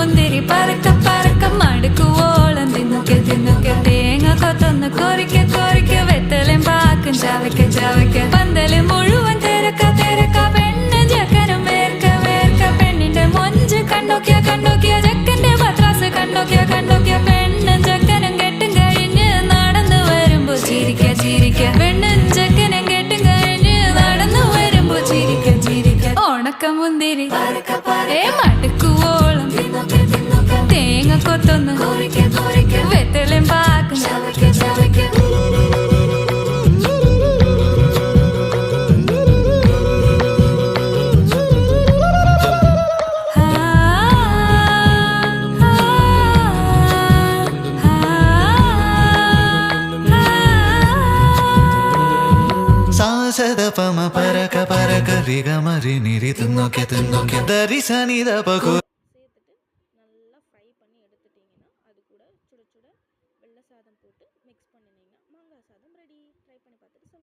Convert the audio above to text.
മുന്തിരി പറക്ക പറക്ക മടുക്കുവോളം തിന്നുക്കെ തിന്നുക്കെ തേങ്ങ കൊത്തൊന്ന് കൊറിക്ക കൊറിക്ക വെത്തലും പാക്കും ചവയ്ക്ക ചവയ്ക്ക പന്തല് മുഴുവൻ തിരക്ക തിരക്ക പെണ്ണ് ജക്കനും വേർക്ക വേർക്ക പെണ്ണിന്റെ മൊഞ്ച് കണ്ടോക്കിയ കണ്ടോക്കിയ ജക്കന്റെ പത്രാസ് കണ്ടോക്കിയ കണ്ടോക്കിയ പെണ്ണും ജക്കനും കെട്ടും കഴിഞ്ഞ് നടന്നു വരുമ്പോ ചിരിക്ക ചിരിക്ക പെണ്ണും ജക്കനും കെട്ടും കഴിഞ്ഞ് നടന്നു വരുമ്പോ ചിരിക്ക ചിരിക്ക ഉണക്ക മുന്തിരി മടുക്കുവോളം തേങ്ങ കൊത്തൊന്ന് വെത്തലും പാക്കും സാസദപമ പരക പരക രിഗമരി നിരി തിന്നോക്കെ തിന്നോക്കെ ദരിസനിത പകു நல்லா ஃப்ரை பண்ணி எடுத்துட்டிங்கன்னா அது கூட சுட சுட வெள்ளை சாதம் போட்டு மிக்ஸ் பண்ணினீங்கன்னா மாங்காய் சாதம் ரெடி. ட்ரை பண்ணி பார்த்துட்டு